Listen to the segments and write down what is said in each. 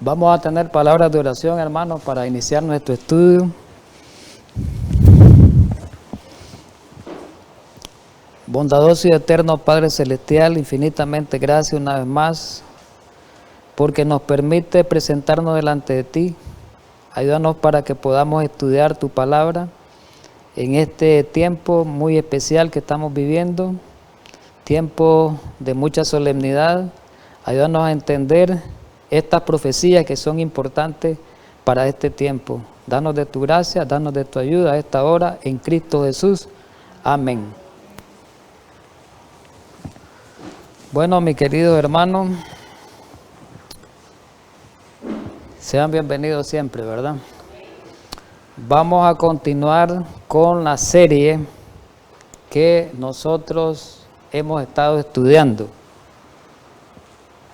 Vamos a tener palabras de oración, hermanos, para iniciar nuestro estudio. Bondadoso y eterno Padre Celestial, infinitamente gracias una vez más, porque nos permite presentarnos delante de ti. Ayúdanos para que podamos estudiar tu palabra en este tiempo muy especial que estamos viviendo, tiempo de mucha solemnidad. Ayúdanos a entender estas profecías que son importantes para este tiempo. Danos de tu gracia, danos de tu ayuda a esta hora, en Cristo Jesús. Amén. Bueno, mis queridos hermanos, sean bienvenidos siempre, ¿verdad? Vamos a continuar con la serie que nosotros hemos estado estudiando.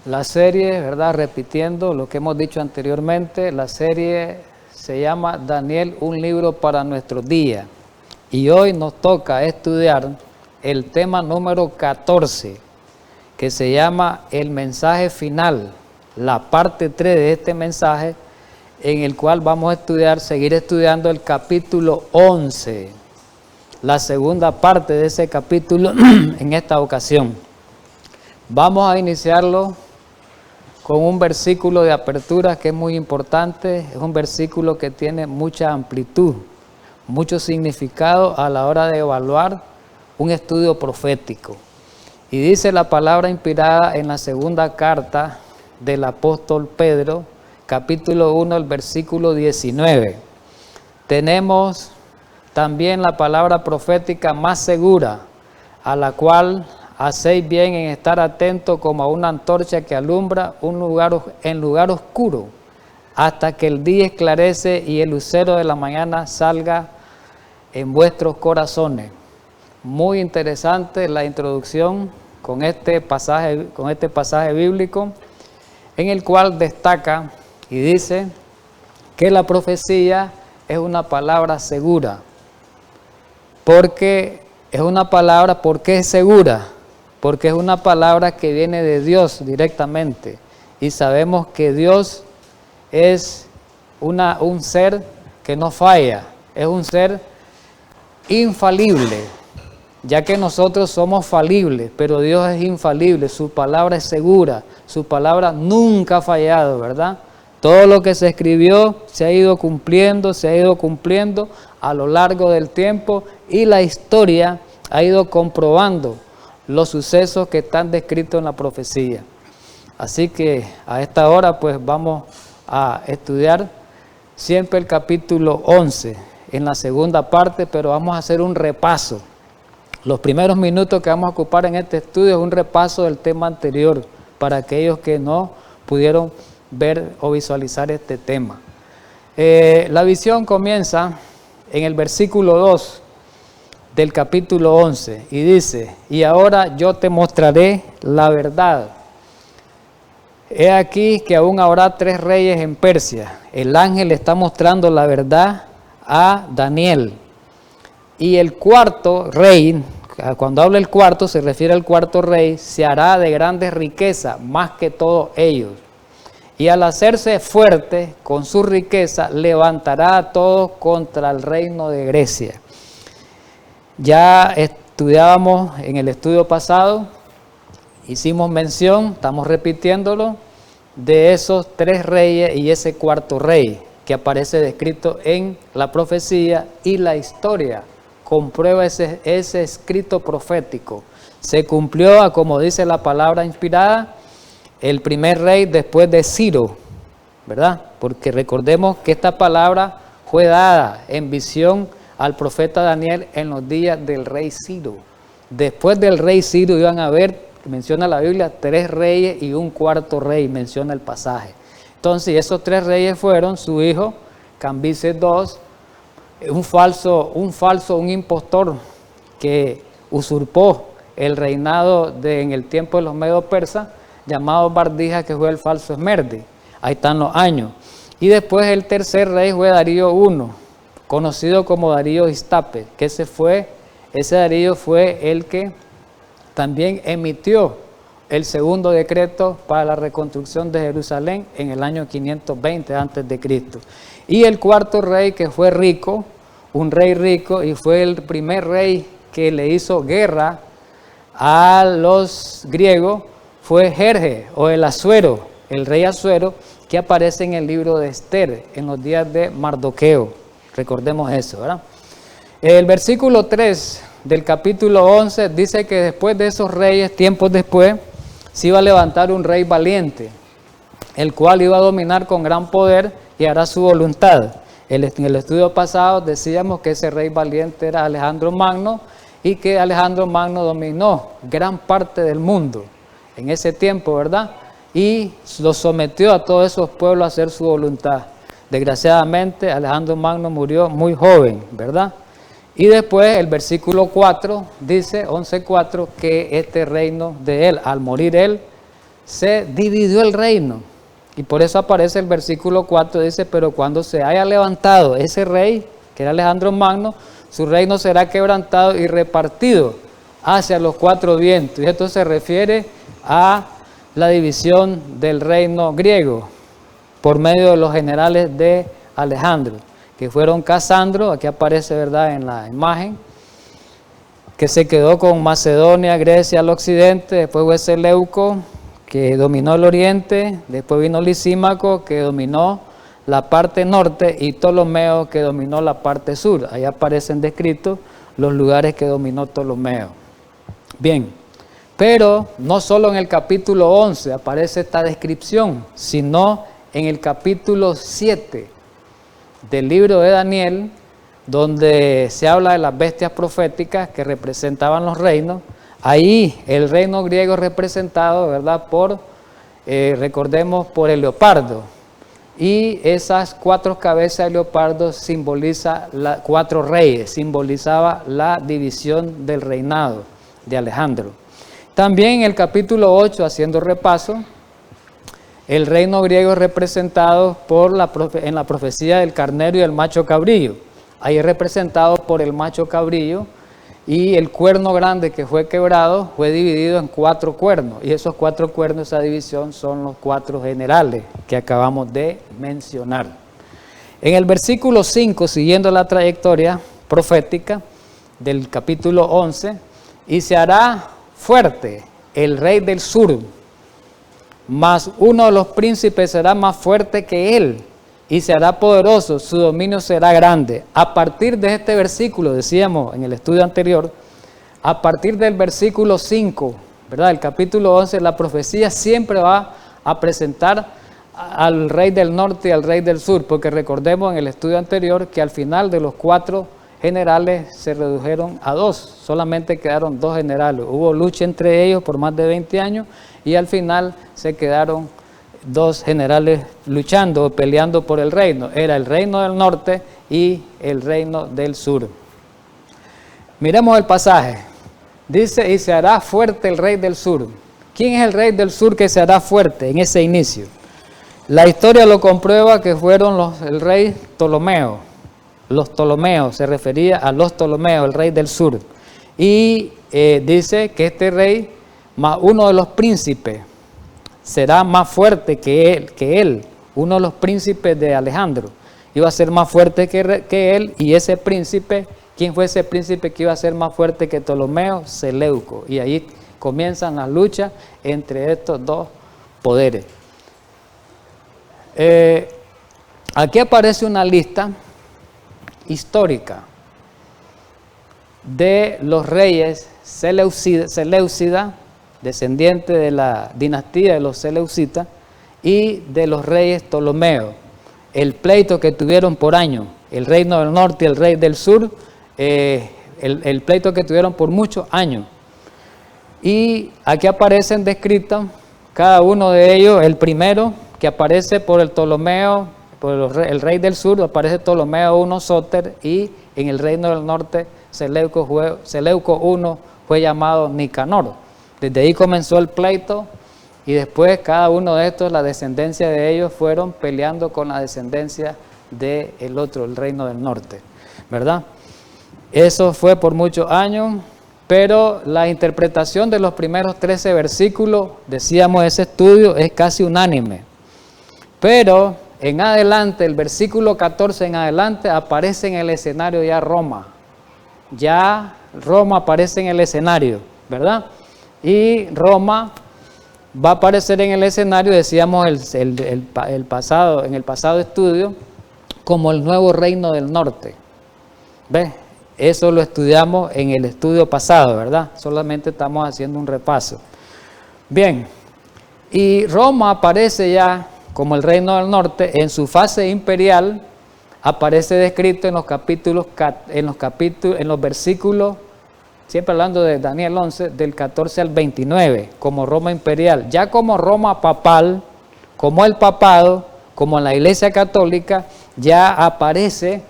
La serie, ¿verdad? Repitiendo lo que hemos dicho anteriormente, la serie se llama Daniel, un libro para nuestros días. Y hoy nos toca estudiar el tema número 14, que se llama el mensaje final, la parte 3 de este mensaje, en el cual vamos a seguir estudiando el capítulo 11, la segunda parte de ese capítulo en esta ocasión. Vamos a iniciarlo con un versículo de apertura que es muy importante, es un versículo que tiene mucha amplitud, mucho significado a la hora de evaluar un estudio profético. Y dice la palabra inspirada en la segunda carta del apóstol Pedro, capítulo 1, el versículo 19. Tenemos también la palabra profética más segura, a la cual hacéis bien en estar atentos como a una antorcha que alumbra en lugar oscuro, hasta que el día esclarece y el lucero de la mañana salga en vuestros corazones. Muy interesante la introducción con este pasaje bíblico, en el cual destaca y dice que la profecía es una palabra segura. ¿Por qué es segura? Porque es una palabra que viene de Dios directamente. Y sabemos que Dios es un ser que no falla, es un ser infalible, ya que nosotros somos falibles, pero Dios es infalible, su palabra es segura, su palabra nunca ha fallado, ¿verdad? Todo lo que se escribió se ha ido cumpliendo a lo largo del tiempo, y la historia ha ido comprobando los sucesos que están descritos en la profecía. Así que a esta hora pues vamos a estudiar siempre el capítulo 11 en la segunda parte, pero vamos a hacer un repaso. Los primeros minutos que vamos a ocupar en este estudio es un repaso del tema anterior para aquellos que no pudieron ver o visualizar este tema. La visión comienza en el versículo 2 del capítulo 11 y dice: y ahora yo te mostraré la verdad. He aquí que aún habrá 3 reyes en Persia. El ángel está mostrando la verdad a Daniel. Y el cuarto rey, cuando habla el cuarto, se refiere al cuarto rey, se hará de grandes riquezas, más que todos ellos. Y al hacerse fuerte con su riqueza, levantará a todos contra el reino de Grecia. Ya estudiábamos en el estudio pasado, hicimos mención, estamos repitiéndolo, de esos 3 reyes y ese cuarto rey que aparece descrito en la profecía, y la historia comprueba ese escrito profético. Se cumplió, como dice la palabra inspirada, el primer rey después de Ciro, ¿verdad? Porque recordemos que esta palabra fue dada en visión al profeta Daniel en los días del rey Ciro. Después del rey Ciro iban a haber, menciona la Biblia, 3 reyes y un cuarto rey, menciona el pasaje. Entonces esos 3 reyes fueron su hijo Cambises II, un impostor que usurpó el reinado en el tiempo de los medos persas, llamado Bardija, que fue el falso Esmerde. Ahí están los años. Y después el tercer rey fue Darío I, conocido como Darío Istape, que ese Darío fue el que también emitió el segundo decreto para la reconstrucción de Jerusalén en el año 520 a.C. Y el cuarto rey, que fue rico, un rey rico, y fue el primer rey que le hizo guerra a los griegos, fue Jerjes o el Asuero, el rey Asuero, que aparece en el libro de Esther, en los días de Mardoqueo. Recordemos eso, ¿verdad? El versículo 3 del capítulo 11 dice que después de esos reyes, tiempos después, se iba a levantar un rey valiente, el cual iba a dominar con gran poder y hará su voluntad. En el estudio pasado decíamos que ese rey valiente era Alejandro Magno, y que Alejandro Magno dominó gran parte del mundo en ese tiempo, ¿verdad? Y lo sometió a todos esos pueblos a hacer su voluntad. Desgraciadamente, Alejandro Magno murió muy joven, ¿verdad? Y después el versículo 4 dice, 11:4, que este reino de él, al morir él, se dividió el reino. Y por eso aparece el versículo 4, dice, pero cuando se haya levantado ese rey, que era Alejandro Magno, su reino será quebrantado y repartido hacia los cuatro vientos. Y esto se refiere a la división del reino griego por medio de los generales de Alejandro, que fueron Casandro, aquí aparece, ¿verdad?, en la imagen, que se quedó con Macedonia, Grecia al occidente, después fue Seleuco, que dominó el oriente, después vino Lisímaco, que dominó la parte norte, y Ptolomeo, que dominó la parte sur. Ahí aparecen descritos los lugares que dominó Ptolomeo. Bien, pero no solo en el capítulo 11 aparece esta descripción, sino en el capítulo 7 del libro de Daniel, donde se habla de las bestias proféticas que representaban los reinos. Ahí el reino griego representado, ¿verdad?, recordemos, por el leopardo. Y esas cuatro cabezas de leopardo simboliza cuatro reyes, simbolizaba la división del reinado de Alejandro. También en el capítulo 8, haciendo repaso, el reino griego es representado en la profecía del carnero y el macho cabrillo. Ahí es representado por el macho cabrillo, y el cuerno grande que fue quebrado fue dividido en 4 cuernos, y esos 4 cuernos, esa división, son los 4 generales que acabamos de mencionar. En el versículo 5, siguiendo la trayectoria profética del capítulo 11, y se hará fuerte el rey del sur, mas uno de los príncipes será más fuerte que él, y se hará poderoso, su dominio será grande. A partir de este versículo, decíamos en el estudio anterior, a partir del versículo 5, ¿verdad?, el capítulo 11, la profecía siempre va a presentar al rey del norte y al rey del sur, porque recordemos en el estudio anterior que al final de los 4 generales se redujeron a 2, solamente quedaron 2 generales. Hubo lucha entre ellos por más de 20 años, y al final se quedaron 2 generales luchando o peleando por el reino. Era el reino del norte y el reino del sur. Miremos el pasaje. Dice, y se hará fuerte el rey del sur. ¿Quién es el rey del sur que se hará fuerte en ese inicio? La historia lo comprueba, que fueron el rey Ptolomeo. Los Ptolomeos, se refería a los Ptolomeos, el rey del sur. Y dice que este rey, más uno de los príncipes, será más fuerte que él, uno de los príncipes de Alejandro. Iba a ser más fuerte que él, y ese príncipe, ¿quién fue ese príncipe que iba a ser más fuerte que Ptolomeo? Seleuco. Y ahí comienzan las luchas entre estos 2 poderes. Aquí aparece una lista histórica de los reyes Seleucida, descendiente de la dinastía de los Seleucitas, y de los reyes Ptolomeos. El pleito que tuvieron por años, el reino del norte y el rey del sur, el pleito que tuvieron por muchos años. Y aquí aparecen descritos cada uno de ellos. El primero que aparece por el Ptolomeo, por el rey del sur, aparece Ptolomeo I Sóter, y en el reino del norte Seleuco I fue llamado Nicanor. Desde ahí comenzó el pleito, y después cada uno de estos, la descendencia de ellos, fueron peleando con la descendencia del otro, el reino del norte, ¿verdad? Eso fue por muchos años. pero la interpretación de los primeros 13 versículos, decíamos, ese estudio es casi unánime. Pero en adelante, el versículo 14 en adelante, aparece en el escenario ya Roma. Ya Roma aparece en el escenario, ¿verdad? Y Roma va a aparecer en el escenario, decíamos en el pasado estudio, como el nuevo reino del norte. ¿Ves? Eso lo estudiamos en el estudio pasado, ¿verdad? Solamente estamos haciendo un repaso. Bien, y Roma aparece ya como el reino del norte en su fase imperial, aparece descrito en los versículos, siempre hablando de Daniel 11, del 14 al 29, como Roma imperial. Ya como Roma papal, como el papado, como la Iglesia Católica, ya aparece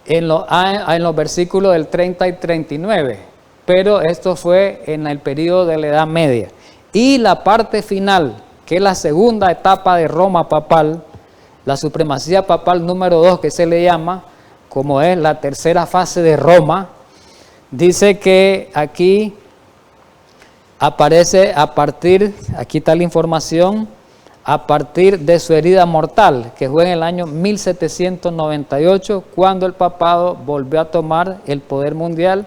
en los versículos del 30 y 39, pero esto fue en el periodo de la Edad Media. Y la parte final, que es la segunda etapa de Roma papal, la supremacía papal número 2, que se le llama, como es la tercera fase de Roma, dice que aquí aparece aquí está la información, a partir de su herida mortal, que fue en el año 1798, cuando el papado volvió a tomar el poder mundial,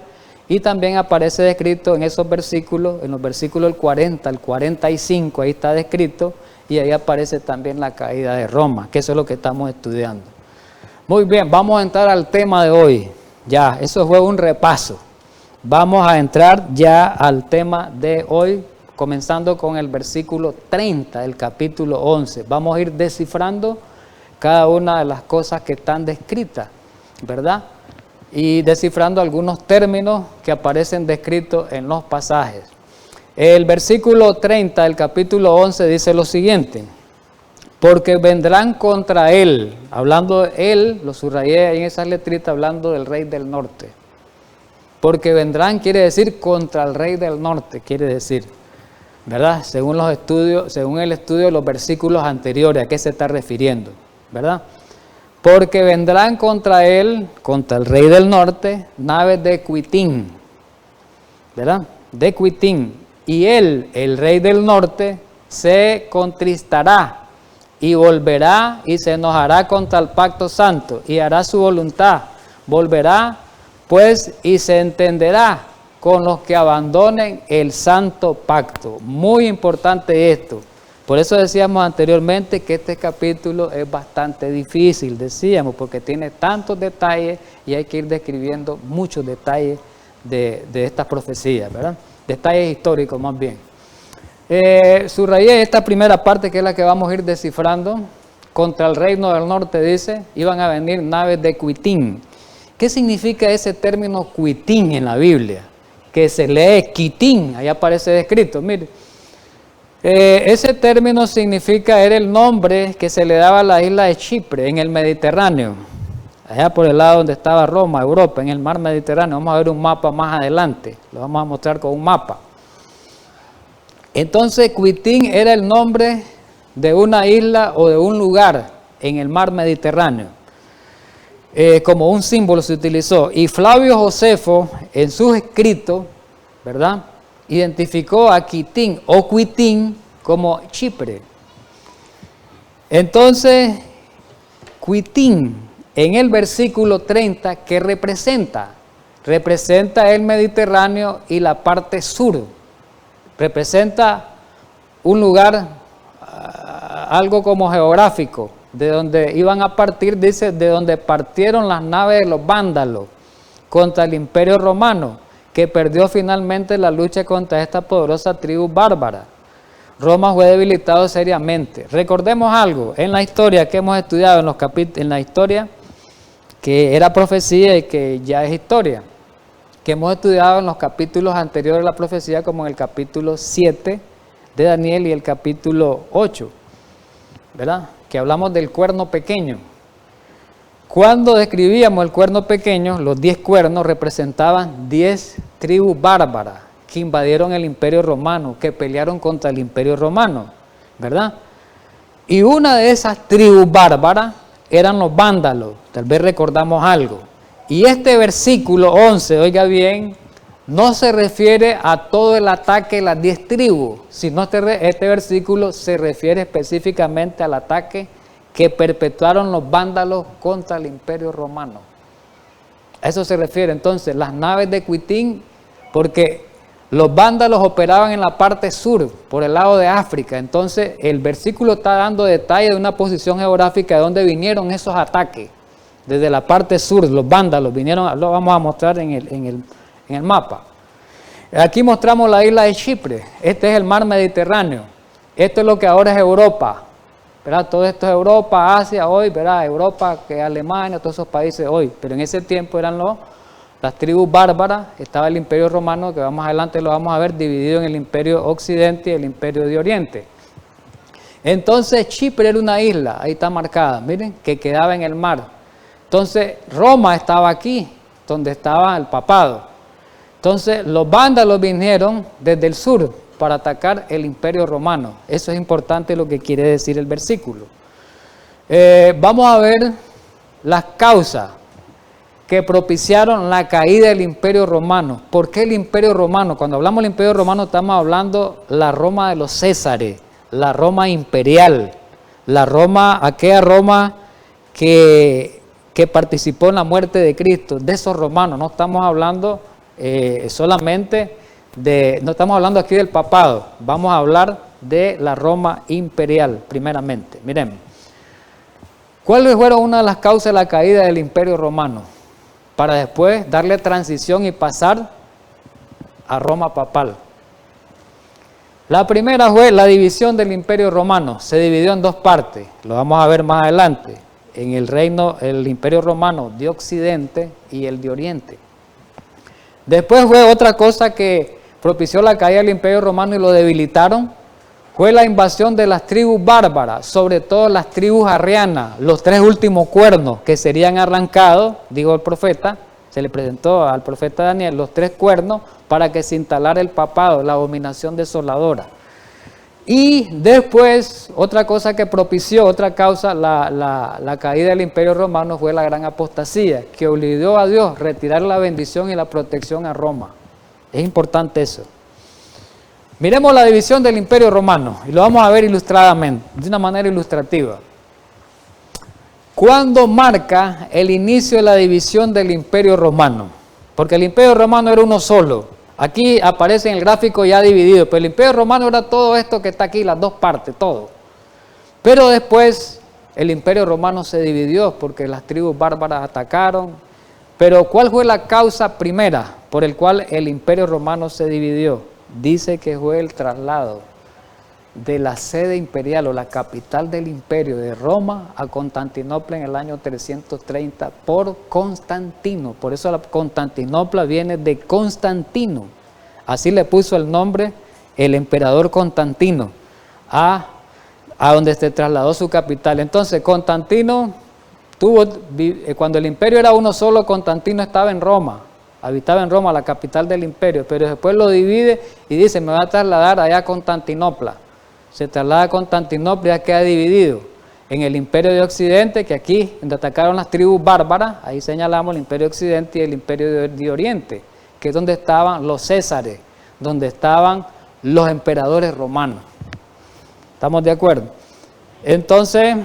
y también aparece descrito en esos versículos, en los versículos del 40 al 45, ahí está descrito, y ahí aparece también la caída de Roma, que eso es lo que estamos estudiando. Muy bien, vamos a entrar al tema de hoy. Ya, eso fue un repaso. Vamos a entrar ya al tema de hoy, comenzando con el versículo 30 del capítulo 11. Vamos a ir descifrando cada una de las cosas que están descritas, ¿verdad? Y descifrando algunos términos que aparecen descritos en los pasajes. El versículo 30 del capítulo 11 dice lo siguiente: porque vendrán contra él, hablando de él, lo subrayé ahí en esas letritas, hablando del rey del norte. Porque vendrán quiere decir contra el rey del norte, quiere decir, ¿verdad? Según los estudios, según el estudio de los versículos anteriores, ¿a qué se está refiriendo? ¿Verdad? Porque vendrán contra él, contra el rey del norte, naves de Cuitín, ¿verdad? De Cuitín. Y él, el rey del norte, se contristará y volverá y se enojará contra el pacto santo y hará su voluntad. Volverá, pues, y se entenderá con los que abandonen el santo pacto. Muy importante esto. Por eso decíamos anteriormente que este capítulo es bastante difícil, decíamos, porque tiene tantos detalles y hay que ir describiendo muchos detalles de estas profecías, ¿verdad? Detalles históricos más bien. Subrayé esta primera parte que es la que vamos a ir descifrando. Contra el reino del norte, dice, iban a venir naves de Cuitín. ¿Qué significa ese término Cuitín en la Biblia? Que se lee Quitín, ahí aparece descrito, mire. Ese término significa, era el nombre que se le daba a la isla de Chipre, en el Mediterráneo, allá por el lado donde estaba Roma, Europa, en el mar Mediterráneo. Vamos a ver un mapa más adelante, lo vamos a mostrar con un mapa. Entonces, Cuitín era el nombre de una isla o de un lugar en el mar Mediterráneo. Como un símbolo se utilizó. Y Flavio Josefo, en sus escritos, ¿verdad?, identificó a Quitín o Cuitín como Chipre. Entonces, Cuitín, en el versículo 30, ¿qué representa? Representa el Mediterráneo y la parte sur. Representa un lugar, algo como geográfico, de donde iban a partir, dice, de donde partieron las naves de los vándalos contra el Imperio Romano, que perdió finalmente la lucha contra esta poderosa tribu bárbara. Roma fue debilitado seriamente. Recordemos algo, en la historia que hemos estudiado, en la historia que era profecía y que ya es historia, que hemos estudiado en los capítulos anteriores de la profecía, como en el capítulo 7 de Daniel y el capítulo 8, ¿verdad?, que hablamos del cuerno pequeño. Cuando describíamos el cuerno pequeño, los 10 cuernos representaban 10 tribus bárbaras que invadieron el Imperio Romano, que pelearon contra el Imperio Romano, ¿verdad? Y una de esas tribus bárbaras eran los vándalos, tal vez recordamos algo. Y este versículo 11, oiga bien, no se refiere a todo el ataque de las 10 tribus, sino este versículo se refiere específicamente al ataque que perpetuaron los vándalos contra el Imperio Romano. A eso se refiere entonces las naves de Cuitín, porque los vándalos operaban en la parte sur, por el lado de África. Entonces el versículo está dando detalle de una posición geográfica de donde vinieron esos ataques. Desde la parte sur, los vándalos vinieron, lo vamos a mostrar en el mapa. Aquí mostramos la isla de Chipre. Este es el mar Mediterráneo. Esto es lo que ahora es Europa, ¿verdad? Todo esto es Europa, Asia hoy, ¿verdad? Europa, que Alemania, todos esos países hoy. Pero en ese tiempo eran las tribus bárbaras. Estaba el Imperio Romano, que más adelante lo vamos a ver, dividido en el Imperio Occidente y el Imperio de Oriente. Entonces Chipre era una isla, ahí está marcada, miren, que quedaba en el mar. Entonces Roma estaba aquí, donde estaba el papado. Entonces los vándalos vinieron desde el sur para atacar el Imperio Romano. Eso es importante lo que quiere decir el versículo. Vamos a ver las causas que propiciaron la caída del Imperio Romano. ¿Por qué el Imperio Romano? Cuando hablamos del Imperio Romano estamos hablando la Roma de los Césares, la Roma imperial, la Roma, aquella Roma que participó en la muerte de Cristo, de esos romanos. No estamos hablando solamente no estamos hablando aquí del papado, vamos a hablar de la Roma imperial primeramente. Miren, ¿cuáles fueron una de las causas de la caída del Imperio Romano? Para después darle transición y pasar a Roma papal. La primera fue la división del Imperio Romano. Se dividió en dos partes, lo vamos a ver más adelante. En el Imperio Romano de Occidente y el de Oriente. Después fue otra cosa que propició la caída del Imperio Romano y lo debilitaron, fue la invasión de las tribus bárbaras, sobre todo las tribus arrianas, los 3 últimos cuernos que serían arrancados, dijo el profeta, se le presentó al profeta Daniel los 3 cuernos para que se instalara el papado, la abominación desoladora. Y después, otra cosa que propició, otra causa, la caída del Imperio Romano fue la gran apostasía, que obligó a Dios a retirar la bendición y la protección a Roma. Es importante eso. Miremos la división del Imperio Romano, y lo vamos a ver ilustradamente, de una manera ilustrativa. ¿Cuándo marca el inicio de la división del Imperio Romano? Porque el Imperio Romano era uno solo. Aquí aparece en el gráfico ya dividido, pero el Imperio Romano era todo esto que está aquí, las dos partes, todo. Pero después el Imperio Romano se dividió porque las tribus bárbaras atacaron. Pero ¿cuál fue la causa primera por el cual el Imperio Romano se dividió? Dice que fue el traslado de la sede imperial o la capital del imperio de Roma a Constantinopla en el año 330 por Constantino. Por eso la Constantinopla viene de Constantino. Así le puso el nombre el emperador Constantino a donde se trasladó su capital. Entonces Constantino cuando el imperio era uno solo, Constantino estaba en Roma. Habitaba en Roma, la capital del imperio, pero después lo divide y dice, me va a trasladar allá a Constantinopla. Se traslada a Constantinopla y ya queda dividido en el Imperio de Occidente, que aquí, donde atacaron las tribus bárbaras, ahí señalamos el Imperio de Occidente y el Imperio de Oriente, que es donde estaban los Césares, donde estaban los emperadores romanos. ¿Estamos de acuerdo? Entonces,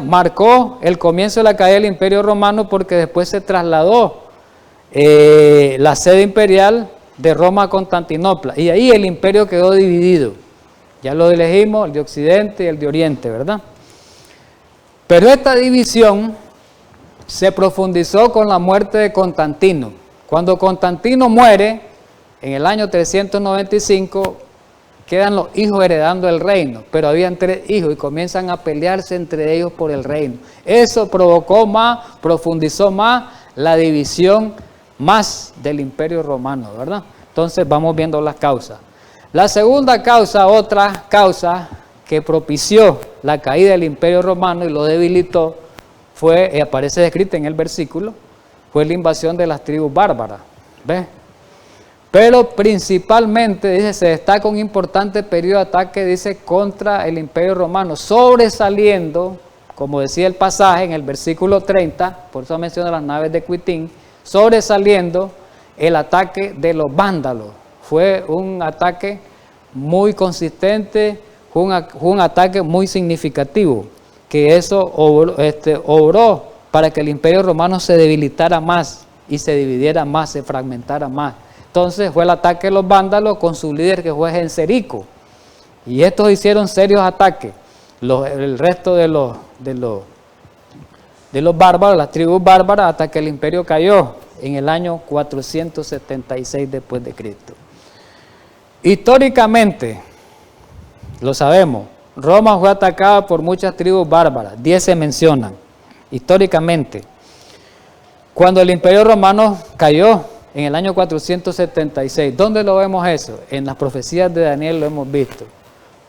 marcó el comienzo de la caída del Imperio Romano porque después se trasladó la sede imperial de Roma a Constantinopla y ahí el imperio quedó dividido. Ya lo elegimos, el de Occidente y el de Oriente, ¿verdad? Pero esta división se profundizó con la muerte de Constantino. Cuando Constantino muere, en el año 395, quedan los hijos heredando el reino, pero habían 3 hijos y comienzan a pelearse entre ellos por el reino. Eso profundizó más la división más del Imperio Romano, ¿verdad? Entonces vamos viendo las causas. La segunda causa, otra causa que propició la caída del Imperio Romano y lo debilitó, aparece descrita en el versículo, fue la invasión de las tribus bárbaras. ¿Ves? Pero principalmente, dice, se destaca un importante periodo de ataque, dice, contra el Imperio Romano, sobresaliendo, como decía el pasaje en el versículo 30, por eso menciona las naves de Cuitín, sobresaliendo el ataque de los vándalos. Fue un ataque muy consistente, fue un ataque muy significativo, que eso obró para que el Imperio Romano se debilitara más y se dividiera más, se fragmentara más. Entonces fue el ataque de los vándalos con su líder, que fue Genserico. Y estos hicieron serios ataques. El resto de los bárbaros, las tribus bárbaras, hasta que el imperio cayó en el año 476 después de Cristo. Históricamente, lo sabemos, Roma fue atacada por muchas tribus bárbaras, 10 se mencionan, históricamente. Cuando el imperio romano cayó en el año 476, ¿dónde lo vemos eso? En las profecías de Daniel lo hemos visto.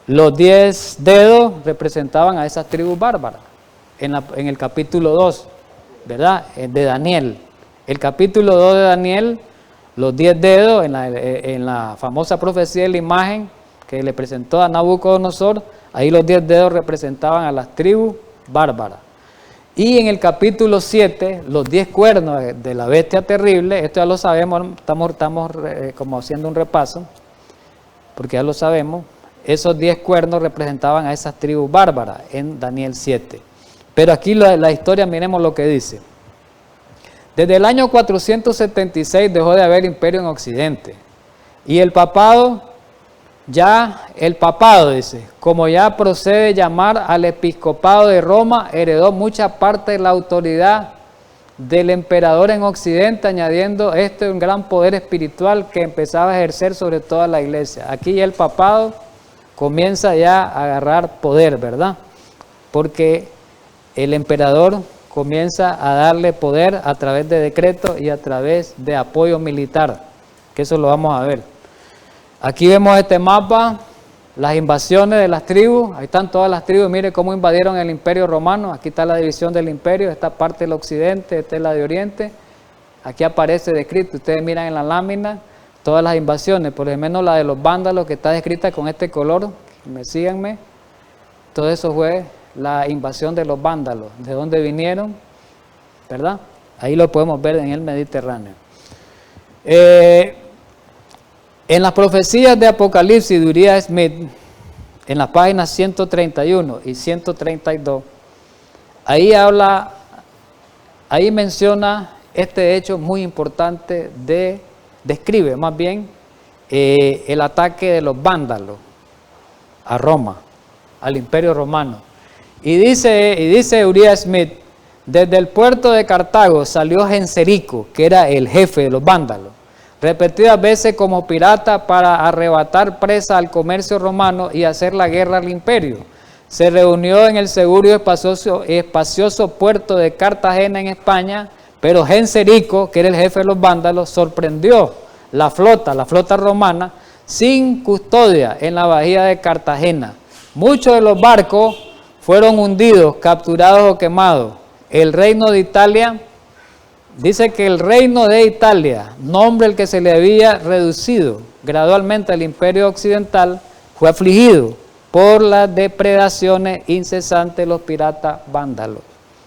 Los 10 dedos representaban a esas tribus bárbaras, en el capítulo 2, ¿verdad? De Daniel. El capítulo 2 de Daniel, los 10 dedos, en la famosa profecía de la imagen que le presentó a Nabucodonosor, ahí los 10 dedos representaban a las tribus bárbaras. Y en el capítulo 7, los 10 cuernos de la bestia terrible, esto ya lo sabemos, estamos como haciendo un repaso, porque ya lo sabemos, esos 10 cuernos representaban a esas tribus bárbaras en Daniel 7. Pero aquí la historia, miremos lo que dice. Desde el año 476 dejó de haber imperio en Occidente. Y el papado dice, como ya procede llamar al episcopado de Roma, heredó mucha parte de la autoridad del emperador en Occidente, añadiendo un gran poder espiritual que empezaba a ejercer sobre toda la iglesia. Aquí ya el papado comienza ya a agarrar poder, ¿verdad? Porque el emperador comienza a darle poder a través de decretos y a través de apoyo militar, que eso lo vamos a ver. Aquí vemos este mapa, las invasiones de las tribus, ahí están todas las tribus, mire cómo invadieron el imperio romano, aquí está la división del imperio, esta parte del occidente, esta es la de oriente, aquí aparece descrito, ustedes miran en la lámina, todas las invasiones, por lo menos la de los vándalos que está descrita con este color, síganme, todo eso fue la invasión de los vándalos, de dónde vinieron, ¿verdad? Ahí lo podemos ver en el Mediterráneo. En las profecías de Apocalipsis de Uriah Smith, en las páginas 131 y 132, ahí menciona este hecho muy importante describe más bien el ataque de los vándalos a Roma, al imperio romano. Y dice Uriah Smith, desde el puerto de Cartago salió Genserico, que era el jefe de los vándalos, repetidas veces como pirata para arrebatar presa al comercio romano y hacer la guerra al imperio. Se reunió en el seguro y espacioso puerto de Cartagena en España, pero Genserico, que era el jefe de los vándalos, sorprendió la flota romana, sin custodia en la bahía de Cartagena. Muchos de los barcos fueron hundidos, capturados o quemados. El reino de Italia, dice que el reino de Italia, nombre el que se le había reducido gradualmente al imperio occidental, fue afligido por las depredaciones incesantes de los piratas vándalos.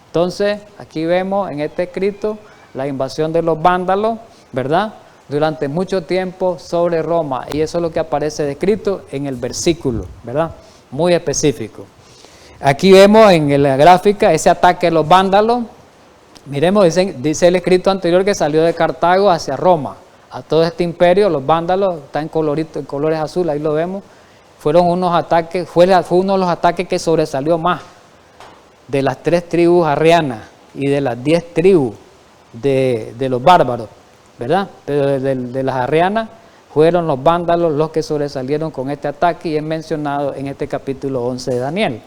Entonces, aquí vemos en este escrito la invasión de los vándalos, ¿verdad? Durante mucho tiempo sobre Roma, y eso es lo que aparece descrito en el versículo, ¿verdad? Muy específico. Aquí vemos en la gráfica ese ataque de los vándalos. Miremos, dice el escrito anterior que salió de Cartago hacia Roma. A todo este imperio, los vándalos, está en colores azules, ahí lo vemos. Fueron unos ataques, fue uno de los ataques que sobresalió más de las 3 tribus arrianas y de las 10 tribus de los bárbaros, ¿verdad? Pero de las arrianas fueron los vándalos los que sobresalieron con este ataque y es mencionado en este capítulo 11 de Daniel.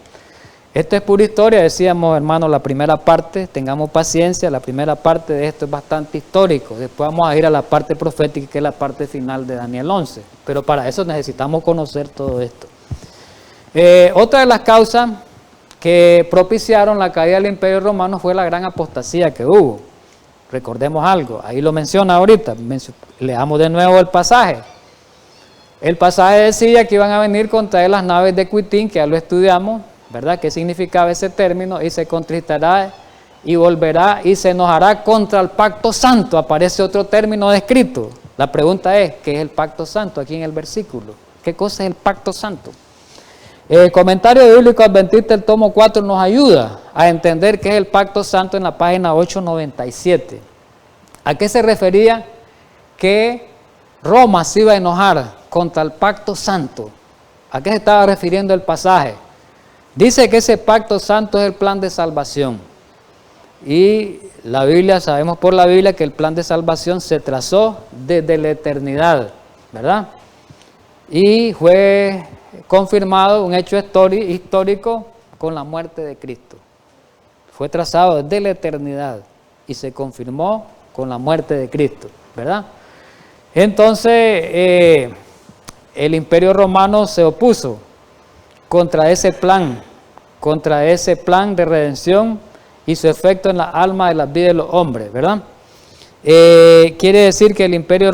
Esto es pura historia, decíamos, hermanos, la primera parte, tengamos paciencia, la primera parte de esto es bastante histórico, después vamos a ir a la parte profética, que es la parte final de Daniel 11, pero para eso necesitamos conocer todo esto. Otra de las causas que propiciaron la caída del imperio romano fue la gran apostasía que hubo. Recordemos algo, ahí lo menciona ahorita, leamos de nuevo el pasaje. El pasaje decía que iban a venir contra él las naves de Cuitín, que ya lo estudiamos, ¿verdad? ¿Qué significaba ese término? Y se contristará y volverá y se enojará contra el pacto santo. Aparece otro término descrito. La pregunta es, ¿qué es el pacto santo aquí en el versículo? ¿Qué cosa es el pacto santo? El comentario bíblico adventista del tomo 4 nos ayuda a entender qué es el pacto santo en la página 897. ¿A qué se refería que Roma se iba a enojar contra el pacto santo? ¿A qué se estaba refiriendo el pasaje? Dice que ese pacto santo es el plan de salvación. Y la Biblia, sabemos por la Biblia que el plan de salvación se trazó desde la eternidad, ¿verdad? Y fue confirmado un hecho histórico con la muerte de Cristo. Fue trazado desde la eternidad y se confirmó con la muerte de Cristo, ¿verdad? Entonces, el Imperio Romano se opuso contra ese plan de redención y su efecto en la alma de las vidas de los hombres, ¿verdad? Quiere decir que el Imperio,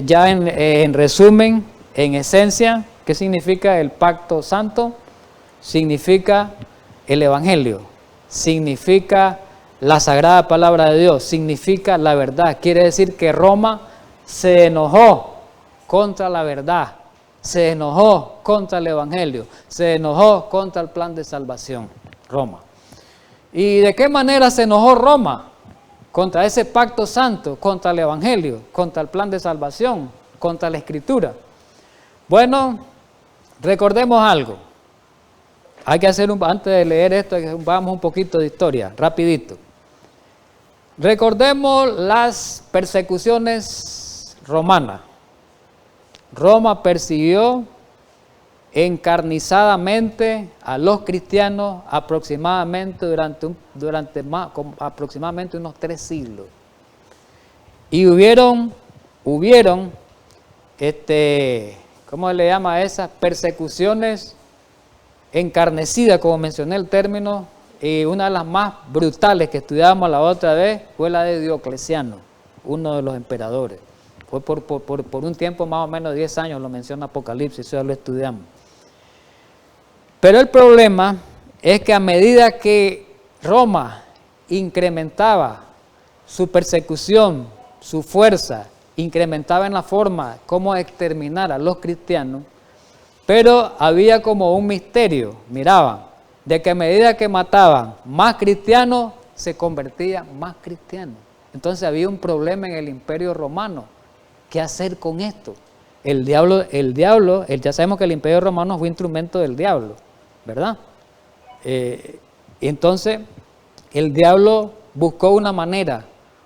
ya en resumen, en esencia, ¿qué significa el pacto santo? Significa el Evangelio, significa la sagrada palabra de Dios, significa la verdad. Quiere decir que Roma se enojó contra la verdad, se enojó contra el Evangelio, se enojó contra el plan de salvación, Roma. ¿Y de qué manera se enojó Roma? Contra ese pacto santo, contra el Evangelio, contra el plan de salvación, contra la Escritura. Bueno, recordemos algo. Hay que hacer, antes de leer esto, vamos un poquito de historia, rapidito. Recordemos las persecuciones romanas. Roma persiguió encarnizadamente a los cristianos aproximadamente durante aproximadamente unos 3 siglos. Y hubieron ¿cómo le llama a esas? Persecuciones encarnecidas, como mencioné el término, y una de las más brutales que estudiábamos la otra vez fue la de Diocleciano, uno de los emperadores. Fue por un tiempo más o menos 10 años, lo menciona Apocalipsis, eso ya lo estudiamos. Pero el problema es que a medida que Roma incrementaba su persecución, su fuerza, incrementaba en la forma como exterminar a los cristianos, pero había como un misterio, miraban, de que a medida que mataban más cristianos, se convertían más cristianos. Entonces había un problema en el Imperio Romano. ¿Qué hacer con esto? El diablo, ya sabemos que el Imperio Romano fue instrumento del diablo, ¿verdad? Entonces, el diablo buscó una manera,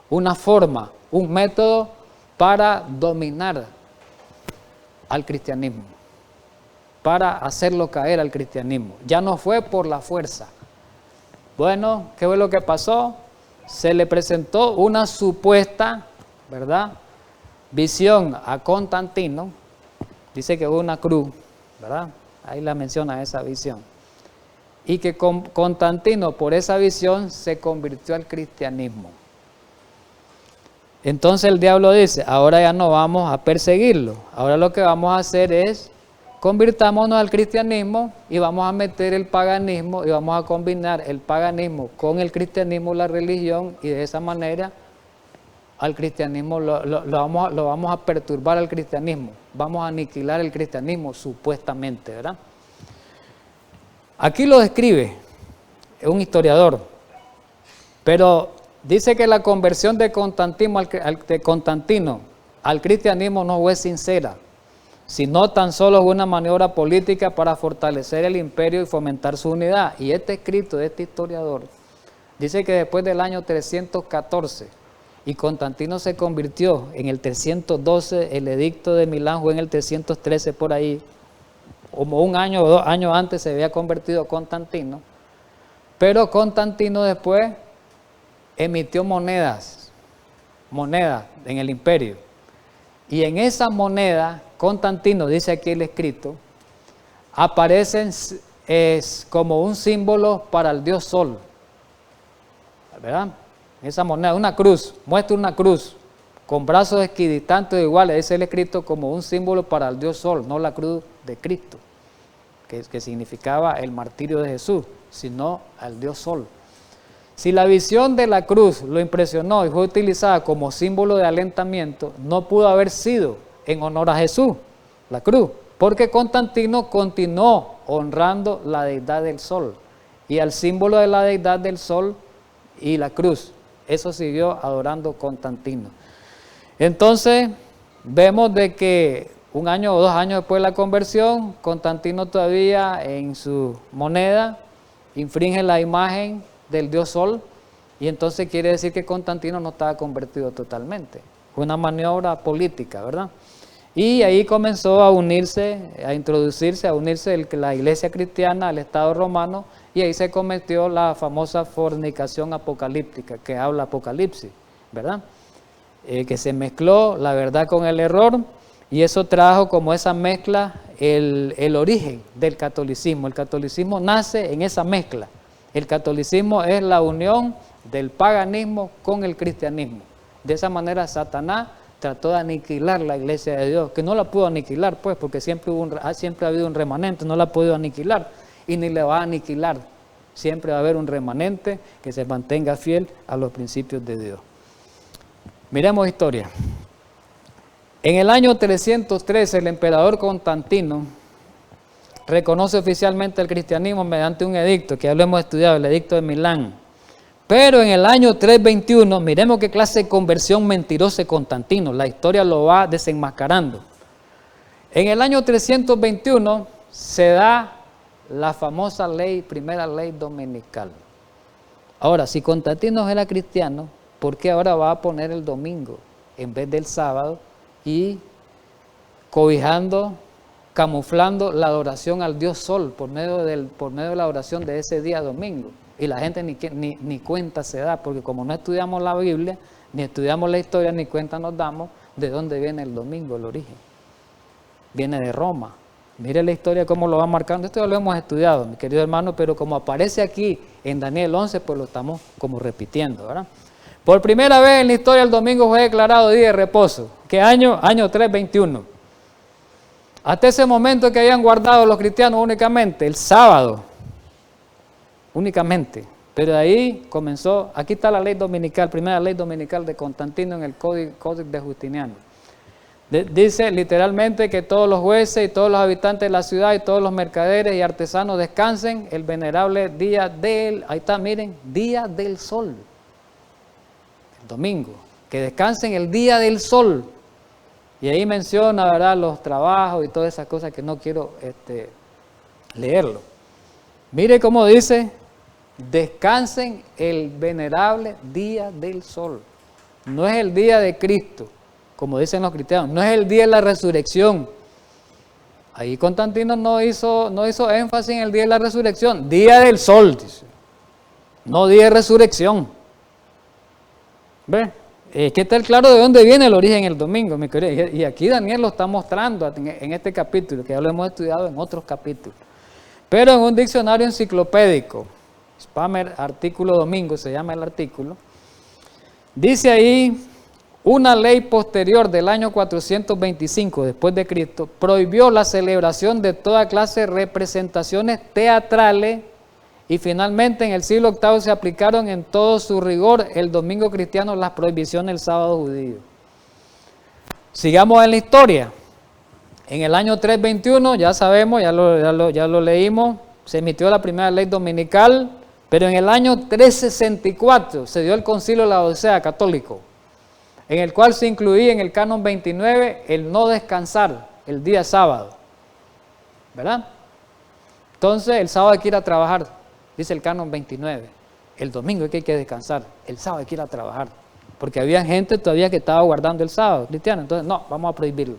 una forma, un método para dominar al cristianismo, para hacerlo caer al cristianismo. Ya no fue por la fuerza. Bueno, ¿qué fue lo que pasó? Se le presentó una supuesta, ¿verdad?, visión a Constantino. Dice que hubo una cruz, ¿verdad? Ahí la menciona esa visión. Y que Constantino, por esa visión, se convirtió al cristianismo. Entonces el diablo dice, ahora ya no vamos a perseguirlo. Ahora lo que vamos a hacer es, convirtámonos al cristianismo y vamos a meter el paganismo y vamos a combinar el paganismo con el cristianismo, la religión, y de esa manera al cristianismo lo vamos a perturbar al cristianismo, vamos a aniquilar el cristianismo supuestamente, ¿verdad? Aquí lo describe un historiador, pero dice que la conversión de Constantino al cristianismo no fue sincera, sino tan solo una maniobra política para fortalecer el imperio y fomentar su unidad. Y este escrito de este historiador dice que después del año 314, y Constantino se convirtió en el 312, el edicto de Milán fue en el 313 por ahí, como 1 año o 2 años antes se había convertido Constantino, pero Constantino después emitió monedas en el imperio, y en esas monedas, Constantino, dice aquí el escrito, aparecen como un símbolo para el dios Sol, ¿verdad? Esa moneda, una cruz, muestra una cruz con brazos equidistantes iguales, ese es el escrito como un símbolo para el dios Sol, no la cruz de Cristo, que significaba el martirio de Jesús, sino al dios Sol. Si la visión de la cruz lo impresionó y fue utilizada como símbolo de alentamiento, no pudo haber sido en honor a Jesús, la cruz, porque Constantino continuó honrando la deidad del sol y al símbolo de la deidad del sol y la cruz. Eso siguió adorando Constantino. Entonces, vemos de que 1 año o 2 años después de la conversión, Constantino todavía en su moneda infringe la imagen del dios sol, y entonces quiere decir que Constantino no estaba convertido totalmente. Fue una maniobra política, ¿verdad? Y ahí comenzó a unirse la iglesia cristiana al Estado romano, y ahí se cometió la famosa fornicación apocalíptica que habla Apocalipsis, ¿verdad? Que se mezcló la verdad con el error, y eso trajo como esa mezcla el origen del catolicismo. El catolicismo nace en esa mezcla. El catolicismo es la unión del paganismo con el cristianismo. De esa manera Satanás trató de aniquilar la iglesia de Dios, que no la pudo aniquilar, pues, porque siempre ha habido un remanente, no la ha podido aniquilar y ni le va a aniquilar. Siempre va a haber un remanente que se mantenga fiel a los principios de Dios. Miremos historia. En el año 313, el emperador Constantino reconoce oficialmente el cristianismo mediante un edicto, que ya lo hemos estudiado, el edicto de Milán. Pero en el año 321, miremos qué clase de conversión mentirosa de Constantino, la historia lo va desenmascarando. En el año 321 se da la famosa primera ley dominical. Ahora, si Constantino era cristiano, ¿por qué ahora va a poner el domingo en vez del sábado y cobijando, camuflando la adoración al dios sol por medio de la oración de ese día domingo? Y la gente ni cuenta se da, porque como no estudiamos la Biblia, ni estudiamos la historia, ni cuenta nos damos de dónde viene el domingo, el origen. Viene de Roma. Mire la historia cómo lo va marcando. Esto ya lo hemos estudiado, mi querido hermano, pero como aparece aquí en Daniel 11, pues lo estamos como repitiendo, ¿verdad? Por primera vez en la historia el domingo fue declarado día de reposo. ¿Qué año? Año 321. Hasta ese momento que habían guardado los cristianos únicamente el sábado, únicamente, pero de ahí comenzó, aquí está la ley dominical, primera ley dominical de Constantino en el Códice de Justiniano. Dice literalmente que todos los jueces y todos los habitantes de la ciudad y todos los mercaderes y artesanos descansen el venerable día ahí está, miren, día del sol, el domingo, que descansen el día del sol. Y ahí menciona, ¿verdad?, los trabajos y todas esas cosas que no quiero leerlo. Mire cómo dice, descansen el venerable día del sol. No es el día de Cristo, como dicen los cristianos, no es el día de la resurrección. Ahí Constantino no hizo énfasis en el día de la resurrección, día del sol, dice, no día de resurrección. ¿Ve? Que está claro de dónde viene el origen el domingo, mi querido. Y aquí Daniel lo está mostrando en este capítulo, que ya lo hemos estudiado en otros capítulos. Pero en un diccionario enciclopédico, Spamer, artículo domingo, se llama el artículo, dice ahí, una ley posterior del año 425 después de Cristo prohibió la celebración de toda clase de representaciones teatrales, y finalmente en el siglo VIII se aplicaron en todo su rigor el domingo cristiano las prohibiciones del sábado judío. Sigamos en la historia. En el año 321, ya sabemos, ya lo leímos, se emitió la primera ley dominical, pero en el año 364 se dio el concilio de la Odisea católico, en el cual se incluía en el canon 29 el no descansar el día sábado, ¿verdad? Entonces el sábado hay que ir a trabajar, dice el canon 29, el domingo es que hay que descansar, el sábado hay que ir a trabajar, porque había gente todavía que estaba guardando el sábado cristiano, entonces no, vamos a prohibirlo.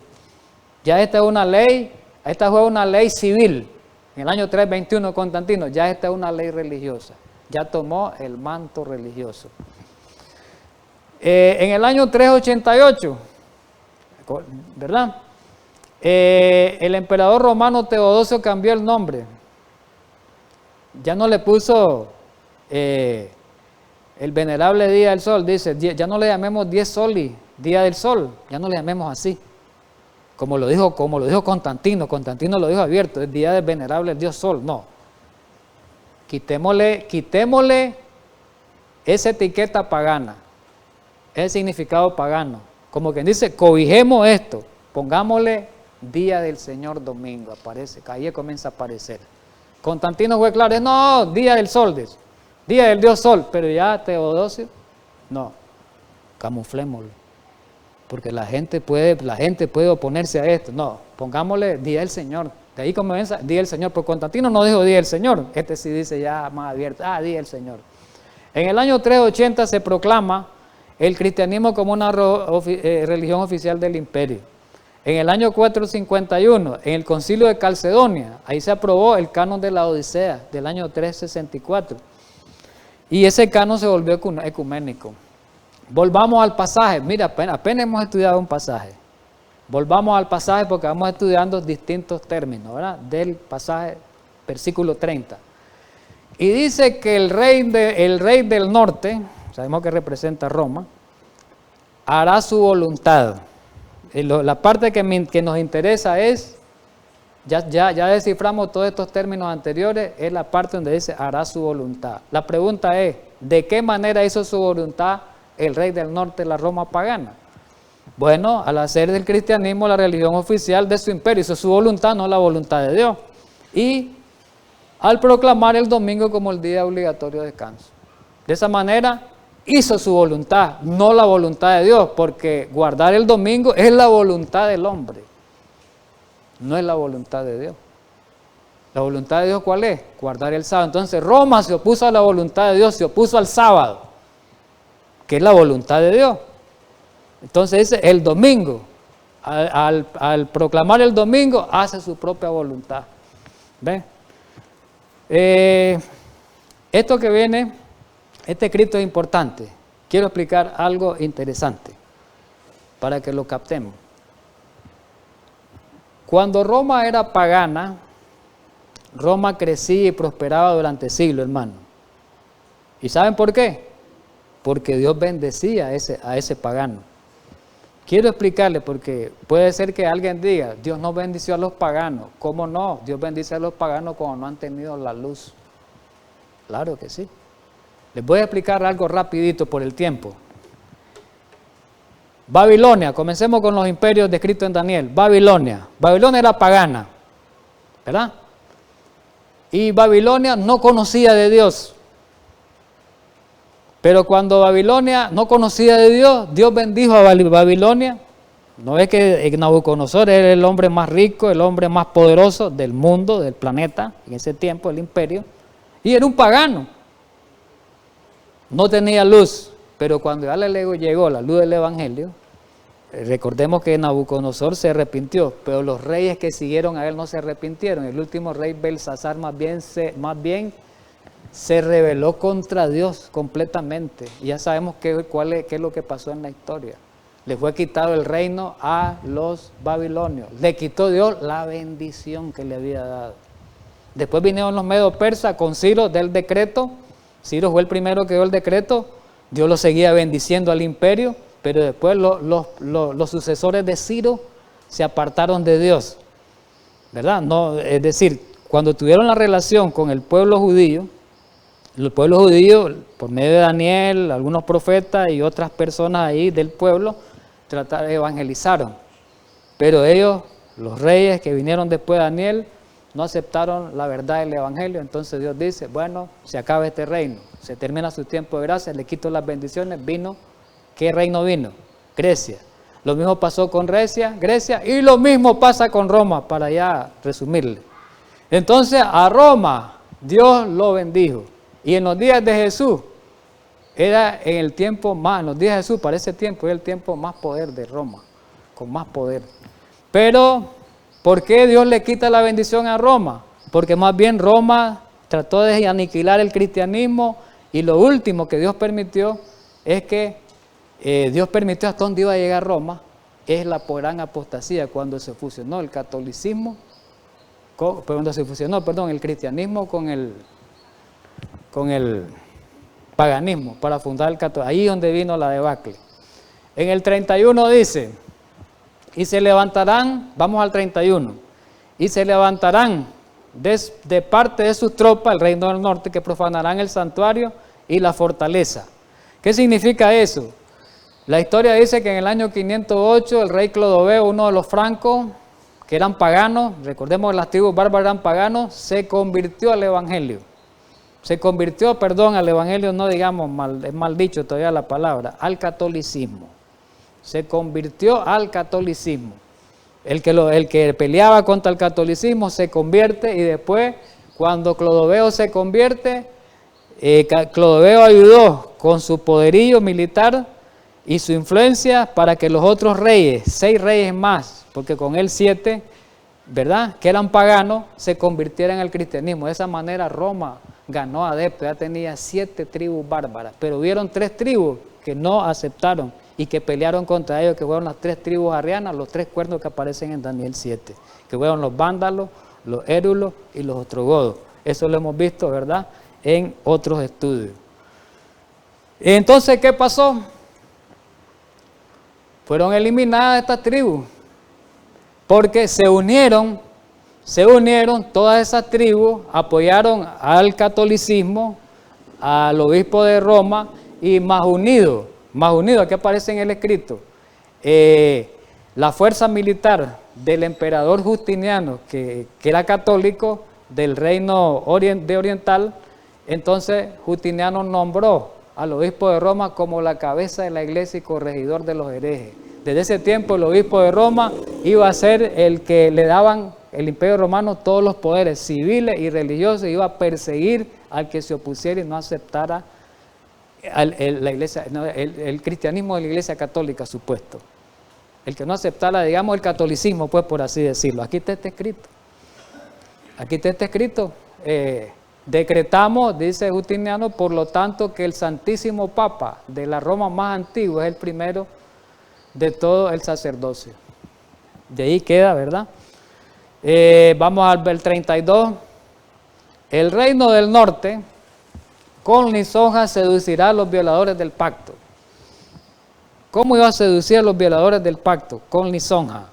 Ya esta es una ley, esta fue una ley civil, en el año 321 Constantino, ya esta es una ley religiosa, ya tomó el manto religioso. En el año 388, ¿verdad? El emperador romano Teodosio cambió el nombre, ya no le puso el venerable día del sol, dice, ya no le llamemos 10 soli, día del sol, ya no le llamemos así. Como lo dijo Constantino lo dijo abierto, el día del venerable Dios Sol, no. Quitémosle es etiqueta pagana, es el significado pagano. Como quien dice, cobijemos esto, pongámosle día del Señor domingo, aparece, ahí comienza a aparecer. Constantino fue claro, no, día del sol, dice, día del Dios Sol, pero ya Teodosio, no, camuflémoslo, porque la gente puede oponerse a esto, no, pongámosle día del Señor, de ahí comienza día del Señor, porque Constantino no dijo día del Señor, este sí dice ya más abierto, día del Señor. En el año 380 se proclama el cristianismo como una religión oficial del imperio. En el año 451, en el concilio de Calcedonia, ahí se aprobó el canon de la Odisea del año 364. Y ese canon se volvió ecuménico. Volvamos al pasaje. Mira, apenas hemos estudiado un pasaje. Volvamos al pasaje porque vamos estudiando distintos términos, ¿verdad? Del pasaje, versículo 30. Y dice que el rey del norte, sabemos que representa Roma, hará su voluntad. La parte que nos interesa es, ya desciframos todos estos términos anteriores, es la parte donde dice hará su voluntad. La pregunta es, ¿de qué manera hizo su voluntad el rey del norte de la Roma pagana? Bueno, al hacer del cristianismo la religión oficial de su imperio, hizo su voluntad, no la voluntad de Dios. Y al proclamar el domingo como el día obligatorio de descanso. De esa manera hizo su voluntad, no la voluntad de Dios, porque guardar el domingo es la voluntad del hombre, no es la voluntad de Dios. ¿La voluntad de Dios cuál es? Guardar el sábado. Entonces Roma se opuso a la voluntad de Dios, se opuso al sábado, que es la voluntad de Dios. Entonces dice el domingo, al proclamar el domingo, hace su propia voluntad. ¿Ven? Esto que viene, este escrito es importante. Quiero explicar algo interesante para que lo captemos. Cuando Roma era pagana, Roma crecía y prosperaba durante siglos, hermano. ¿Y saben por qué? Porque Dios bendecía a ese pagano. Quiero explicarle porque puede ser que alguien diga, Dios no bendició a los paganos. ¿Cómo no? Dios bendice a los paganos cuando no han tenido la luz. Claro que sí. Les voy a explicar algo rapidito por el tiempo. Babilonia, comencemos con los imperios descritos en Daniel. Babilonia era pagana, ¿verdad? Y Babilonia no conocía de Dios. Pero cuando Babilonia no conocía de Dios, Dios bendijo a Babilonia. No es que Nabucodonosor era el hombre más rico, el hombre más poderoso del mundo, del planeta, en ese tiempo, el imperio, y era un pagano. No tenía luz, pero cuando ya le llegó la luz del Evangelio, recordemos que Nabucodonosor se arrepintió, pero los reyes que siguieron a él no se arrepintieron. El último rey Belsasar más bien se rebeló contra Dios completamente. Y ya sabemos qué es lo que pasó en la historia. Le fue quitado el reino a los babilonios. Le quitó Dios la bendición que le había dado. Después vinieron los medo persas con Ciro del decreto. Ciro fue el primero que dio el decreto. Dios lo seguía bendiciendo al imperio, pero después los sucesores de Ciro se apartaron de Dios, ¿verdad? No, es decir, cuando tuvieron la relación con el pueblo judío, por medio de Daniel, algunos profetas y otras personas ahí del pueblo, evangelizaron. Pero ellos, los reyes que vinieron después de Daniel, no aceptaron la verdad del evangelio. Entonces Dios dice, bueno, se acaba este reino, se termina su tiempo de gracia, le quito las bendiciones. ¿Qué reino vino? Grecia. Lo mismo pasó con Grecia, y lo mismo pasa con Roma, para ya resumirle. Entonces a Roma Dios lo bendijo. Y en los días de Jesús, era en los días de Jesús, para ese tiempo, era el tiempo más poder de Roma, con más poder. Pero, ¿por qué Dios le quita la bendición a Roma? Porque más bien Roma trató de aniquilar el cristianismo, y lo último que Dios permitió es que Dios permitió hasta dónde iba a llegar Roma, es la gran apostasía, cuando se fusionó el catolicismo, el cristianismo con el paganismo para fundar el catolicismo. Ahí donde vino la debacle. En el 31 dice, y se levantarán, vamos al 31, y se levantarán de parte de sus tropas, el reino del norte, que profanarán el santuario y la fortaleza. ¿Qué significa eso? La historia dice que en el año 508 el rey Clodoveo, uno de los francos, que eran paganos, recordemos que las tribus bárbaras eran paganos, se convirtió al evangelio. Se convirtió, perdón, al evangelio, no digamos mal, es mal dicho todavía la palabra, al catolicismo. Se convirtió al catolicismo. El que peleaba contra el catolicismo se convierte y después, cuando Clodoveo se convierte, Clodoveo ayudó con su poderío militar y su influencia para que los otros reyes, 6 reyes más, porque con él 7, ¿verdad?, que eran paganos, se convirtieran al cristianismo. De esa manera Roma ganó adeptos, ya tenía 7 tribus bárbaras, pero hubieron 3 tribus que no aceptaron y que pelearon contra ellos, que fueron las 3 tribus arrianas, los 3 cuernos que aparecen en Daniel 7, que fueron los vándalos, los érulos y los ostrogodos. Eso lo hemos visto, ¿verdad?, en otros estudios. Entonces, ¿qué pasó? Fueron eliminadas estas tribus, porque se unieron todas esas tribus, apoyaron al catolicismo, al obispo de Roma, y más unidos, aquí aparece en el escrito, la fuerza militar del emperador Justiniano, que era católico, del reino oriental. Entonces Justiniano nombró al obispo de Roma como la cabeza de la iglesia y corregidor de los herejes. Desde ese tiempo el obispo de Roma iba a ser el que le daban el imperio romano todos los poderes civiles y religiosos, iba a perseguir al que se opusiera y no aceptara el cristianismo de la iglesia católica supuesto. El que no aceptara, digamos, el catolicismo, pues, por así decirlo. Aquí está escrito. Aquí está escrito. Decretamos, dice Justiniano, por lo tanto, que el Santísimo Papa de la Roma más antigua es el primero de todo el sacerdocio. De ahí queda, ¿verdad? Vamos al ver 32. El reino del norte con lisonja seducirá a los violadores del pacto. ¿Cómo iba a seducir a los violadores del pacto? Con lisonja.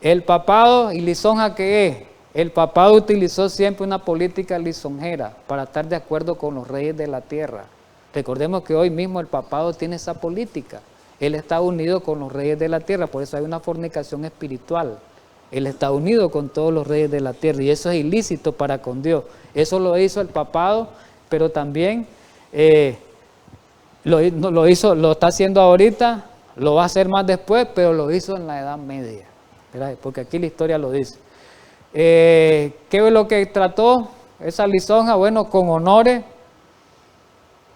El papado, ¿y lisonja qué es? El papado utilizó siempre una política lisonjera para estar de acuerdo con los reyes de la tierra. Recordemos que hoy mismo el papado tiene esa política. Él está unido con los reyes de la tierra, por eso hay una fornicación espiritual. Él está unido con todos los reyes de la tierra y eso es ilícito para con Dios. Eso lo hizo el papado, pero también lo está haciendo ahorita, lo va a hacer más después, pero lo hizo en la Edad Media, ¿verdad? Porque aquí la historia lo dice. ¿Qué es lo que trató esa lisonja? Bueno, con honores,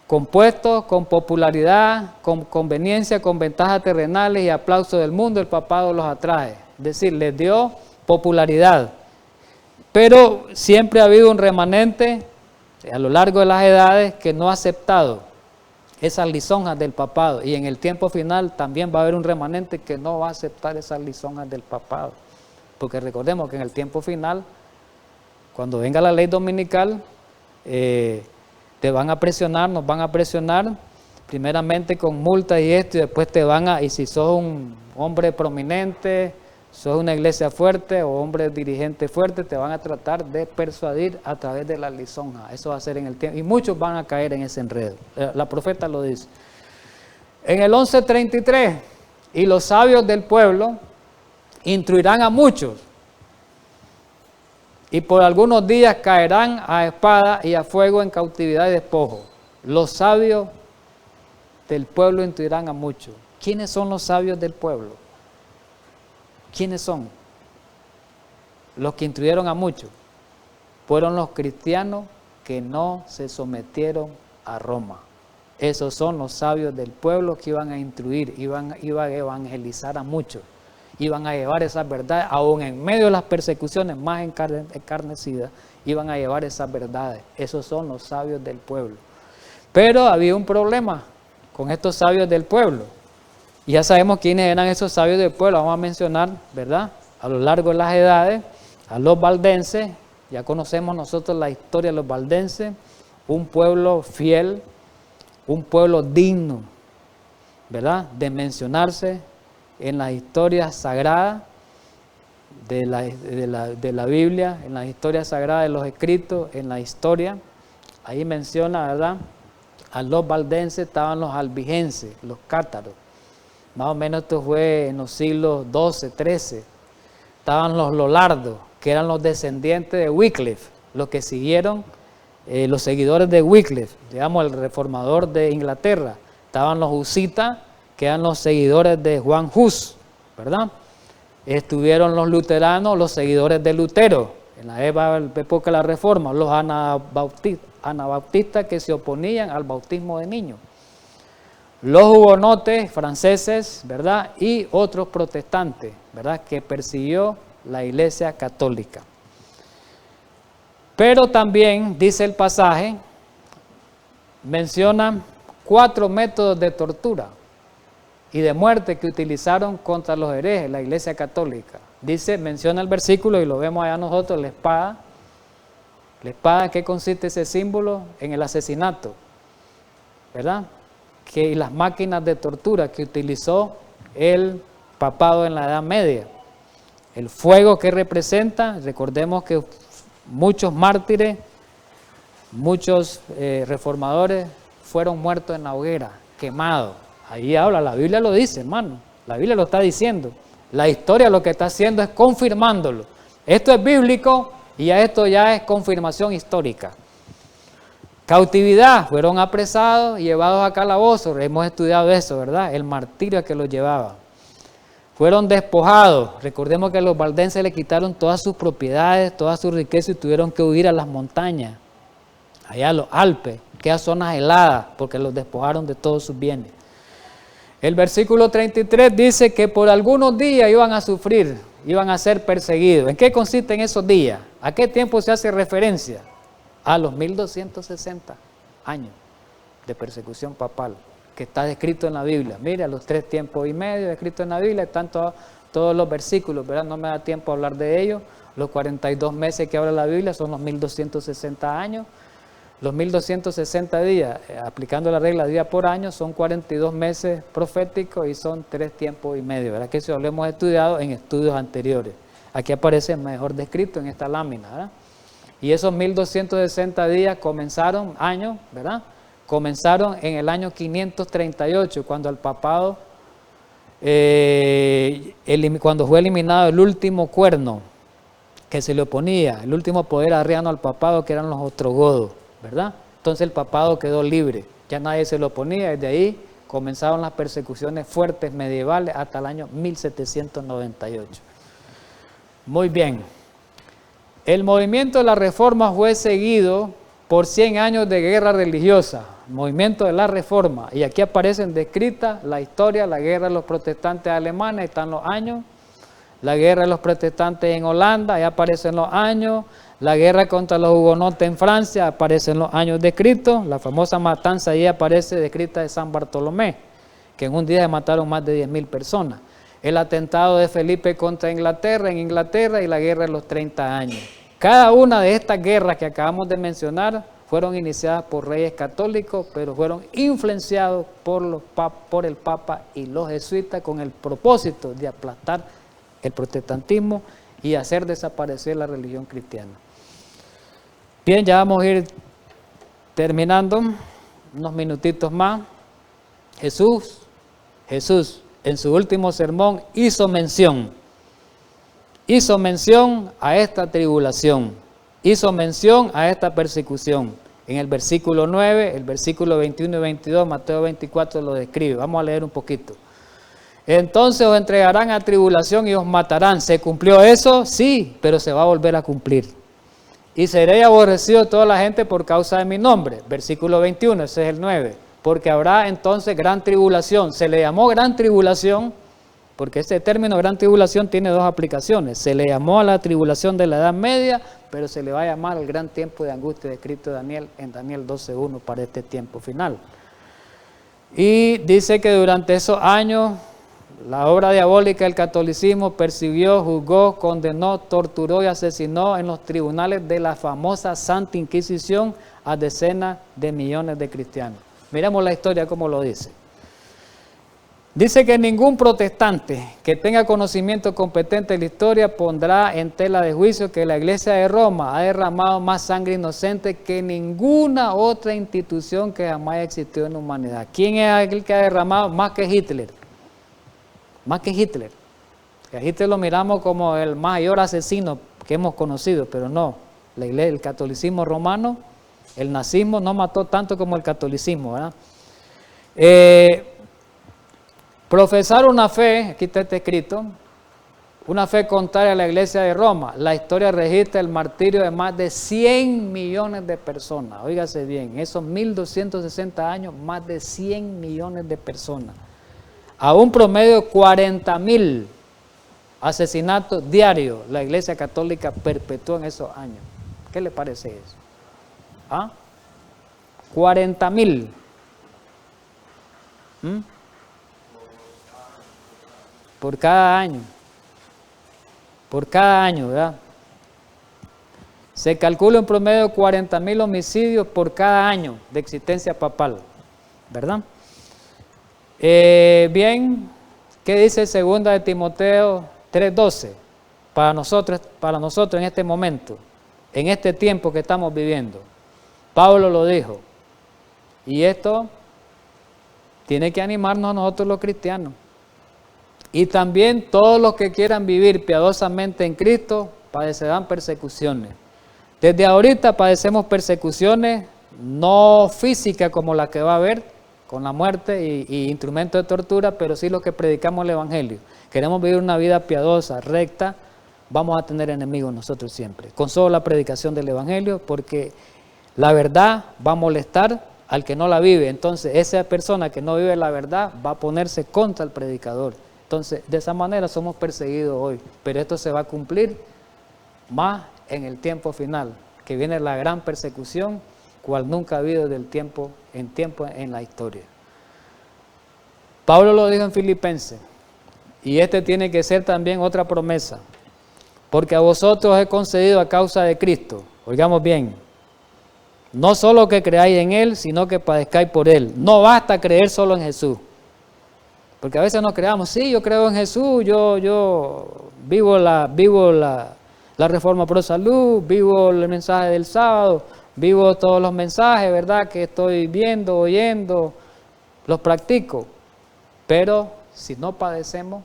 con puestos, con popularidad, con conveniencia, con ventajas terrenales y aplauso del mundo, el papado los atrae. Es decir, les dio popularidad. Pero siempre ha habido un remanente a lo largo de las edades que no ha aceptado esas lisonjas del papado. Y en el tiempo final también va a haber un remanente que no va a aceptar esas lisonjas del papado. Porque recordemos que en el tiempo final, cuando venga la ley dominical, te van a presionar, nos van a presionar, primeramente con multas y esto, y después te van a, y si sos un hombre prominente, sos una iglesia fuerte o hombre dirigente fuerte, te van a tratar de persuadir a través de la lisonja. Eso va a ser en el tiempo, y muchos van a caer en ese enredo. La profeta lo dice. En el 11:33, y los sabios del pueblo instruirán a muchos, y por algunos días caerán a espada y a fuego en cautividad y despojo. Los sabios del pueblo instruirán a muchos. ¿Quiénes son los sabios del pueblo? ¿Quiénes son? Los que instruyeron a muchos. Fueron los cristianos que no se sometieron a Roma. Esos son los sabios del pueblo que iban a instruir, iban a evangelizar a muchos. Iban a llevar esas verdades, aún en medio de las persecuciones más encarnecidas, iban a llevar esas verdades. Esos son los sabios del pueblo. Pero había un problema con estos sabios del pueblo. Y ya sabemos quiénes eran esos sabios del pueblo. Vamos a mencionar, ¿verdad?, a lo largo de las edades, a los valdenses. Ya conocemos nosotros la historia de los valdenses, un pueblo fiel, un pueblo digno, ¿verdad?, de mencionarse en las historias sagradas de la Biblia, en las historias sagradas de los escritos, en la historia. Ahí menciona, ¿verdad?, A los valdenses estaban los albigenses, los cátaros. Más o menos esto fue en los siglos XII, XIII. Estaban los lollardos, que eran los descendientes de Wycliffe, los que siguieron, los seguidores de Wycliffe, digamos el reformador de Inglaterra. Estaban los husitas, que eran los seguidores de Juan Hus, ¿verdad? Estuvieron los luteranos, los seguidores de Lutero, en la época de la Reforma, los anabautistas que se oponían al bautismo de niños, los hugonotes franceses, ¿verdad? Y otros protestantes, ¿verdad? Que persiguió la Iglesia Católica. Pero también, dice el pasaje, menciona 4 métodos de tortura y de muerte que utilizaron contra los herejes, la Iglesia Católica. Dice, menciona el versículo y lo vemos allá nosotros, la espada. La espada, ¿en qué consiste ese símbolo? En el asesinato, ¿verdad? Y las máquinas de tortura que utilizó el papado en la Edad Media. El fuego que representa, recordemos que muchos mártires, muchos reformadores fueron muertos en la hoguera, quemados. Ahí habla, la Biblia lo dice, hermano, la Biblia lo está diciendo. La historia lo que está haciendo es confirmándolo. Esto es bíblico y esto ya es confirmación histórica. Cautividad, fueron apresados y llevados a calabozo, hemos estudiado eso, ¿verdad? El martirio que los llevaba. Fueron despojados, recordemos que los valdenses le quitaron todas sus propiedades, toda su riqueza y tuvieron que huir a las montañas, allá a los Alpes, que a zonas heladas, porque los despojaron de todos sus bienes. El versículo 33 dice que por algunos días iban a sufrir, iban a ser perseguidos. ¿En qué consisten esos días? ¿A qué tiempo se hace referencia? A los 1260 años de persecución papal, que está descrito en la Biblia. Mira, los 3 tiempos y medio descritos en la Biblia, están todos los versículos, ¿verdad? No me da tiempo a hablar de ellos. Los 42 meses que habla la Biblia son los 1260 años. Los 1260 días, aplicando la regla día por año, son 42 meses proféticos y son 3 tiempos y medio, ¿verdad? Que eso lo hemos estudiado en estudios anteriores. Aquí aparece mejor descrito en esta lámina, ¿verdad? Y esos 1260 días comenzaron, años, ¿verdad? Comenzaron en el año 538, cuando el papado, cuando fue eliminado el último cuerno que se le oponía, el último poder arriano al papado, que eran los ostrogodos, ¿verdad? Entonces el papado quedó libre, ya nadie se lo oponía, desde ahí comenzaron las persecuciones fuertes medievales hasta el año 1798. Muy bien. El movimiento de la Reforma fue seguido por 100 años de guerra religiosa, movimiento de la Reforma, y aquí aparecen descritas la historia, la guerra de los protestantes alemanes, están los años, la guerra de los protestantes en Holanda, ahí aparecen los años, la guerra contra los hugonotes en Francia, aparecen los años descritos, la famosa matanza ahí aparece descrita de San Bartolomé, que en un día se mataron más de 10,000 personas. El atentado de Felipe contra Inglaterra en Inglaterra y la guerra de los 30 años. Cada una de estas guerras que acabamos de mencionar fueron iniciadas por reyes católicos, pero fueron influenciados por el Papa y los jesuitas con el propósito de aplastar el protestantismo y hacer desaparecer la religión cristiana. Bien, ya vamos a ir terminando, unos minutitos más. Jesús, en su último sermón hizo mención a esta tribulación, hizo mención a esta persecución. En el versículo 9, el versículo 21 y 22, Mateo 24 lo describe. Vamos a leer un poquito. Entonces os entregarán a tribulación y os matarán. ¿Se cumplió eso? Sí, pero se va a volver a cumplir. Y seréis aborrecidos toda la gente por causa de mi nombre. Versículo 21, ese es el 9. Porque habrá entonces gran tribulación. Se le llamó gran tribulación, porque este término gran tribulación tiene 2 aplicaciones. Se le llamó a la tribulación de la Edad Media, pero se le va a llamar el gran tiempo de angustia descrito Daniel en Daniel 12:1 para este tiempo final. Y dice que durante esos años la obra diabólica del catolicismo persiguió, juzgó, condenó, torturó y asesinó en los tribunales de la famosa Santa Inquisición a decenas de millones de cristianos. Miremos la historia como lo dice. Dice que ningún protestante que tenga conocimiento competente de la historia pondrá en tela de juicio que la Iglesia de Roma ha derramado más sangre inocente que ninguna otra institución que jamás existió en la humanidad. ¿Quién es aquel que ha derramado más que Hitler? Más que Hitler. Que a Hitler lo miramos como el mayor asesino que hemos conocido, pero no. La Iglesia, el catolicismo romano, el nazismo no mató tanto como el catolicismo, ¿verdad? Profesar una fe, aquí está escrito, una fe contraria a la Iglesia de Roma. La historia registra el martirio de más de 100 millones de personas. Óigase bien, esos 1260 años, más de 100 millones de personas. A un promedio de 40,000 asesinatos diarios la Iglesia Católica perpetuó en esos años. ¿Qué le parece eso? ¿Ah? 40,000. Por cada año. Por cada año, ¿verdad? Se calcula un promedio de 40,000 homicidios por cada año de existencia papal, ¿verdad? Bien, ¿qué dice 2 de Timoteo 3:12? Para nosotros en este momento, en este tiempo que estamos viviendo. Pablo lo dijo. Y esto tiene que animarnos a nosotros los cristianos. Y también todos los que quieran vivir piadosamente en Cristo padecerán persecuciones. Desde ahorita padecemos persecuciones no físicas como la que va a haber con la muerte y instrumentos de tortura, pero sí los que predicamos el Evangelio. Queremos vivir una vida piadosa, recta, vamos a tener enemigos nosotros siempre. Con solo la predicación del Evangelio, porque la verdad va a molestar al que no la vive. Entonces esa persona que no vive la verdad va a ponerse contra el predicador. Entonces, de esa manera somos perseguidos hoy, pero esto se va a cumplir más en el tiempo final, que viene la gran persecución, cual nunca ha habido en la historia. Pablo lo dijo en Filipenses, y este tiene que ser también otra promesa, porque a vosotros he concedido a causa de Cristo, oigamos bien, no solo que creáis en Él, sino que padezcáis por Él. No basta creer solo en Jesús. Porque a veces nos creamos, sí, yo creo en Jesús, yo vivo la Reforma Pro Salud, vivo el mensaje del sábado, vivo todos los mensajes, ¿verdad?, que estoy viendo, oyendo, los practico. Pero si no padecemos,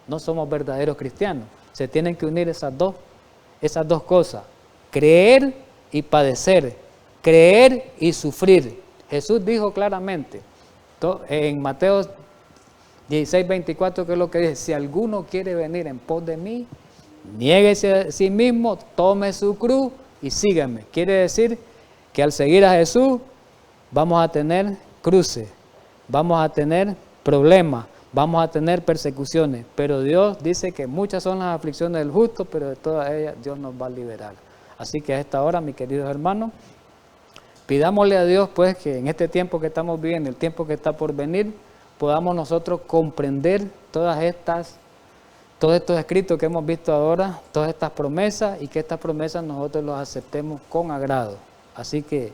no somos verdaderos cristianos. Se tienen que unir esas dos cosas, creer y padecer, creer y sufrir. Jesús dijo claramente en Mateo 16:24, que es lo que dice: si alguno quiere venir en pos de mí, niéguese a sí mismo, tome su cruz y sígame. Quiere decir que al seguir a Jesús vamos a tener cruces, vamos a tener problemas, vamos a tener persecuciones, pero Dios dice que muchas son las aflicciones del justo, pero de todas ellas Dios nos va a liberar. Así que a esta hora, mis queridos hermanos, pidámosle a Dios pues que en este tiempo que estamos viviendo, el tiempo que está por venir, podamos nosotros comprender todos estos escritos que hemos visto ahora, todas estas promesas, y que estas promesas nosotros las aceptemos con agrado. Así que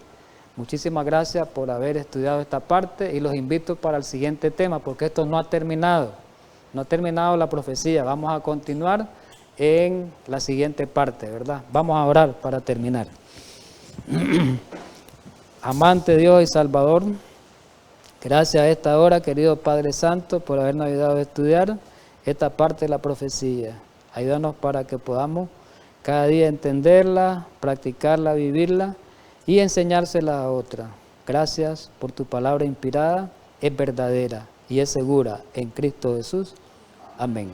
muchísimas gracias por haber estudiado esta parte, y los invito para el siguiente tema, porque esto no ha terminado la profecía. Vamos a continuar en la siguiente parte, ¿verdad? Vamos a orar para terminar. Amante Dios y Salvador, gracias a esta hora, querido Padre Santo, por habernos ayudado a estudiar esta parte de la profecía. Ayúdanos para que podamos cada día entenderla, practicarla, vivirla y enseñársela a otra. Gracias por tu palabra inspirada, es verdadera y es segura en Cristo Jesús. Amén.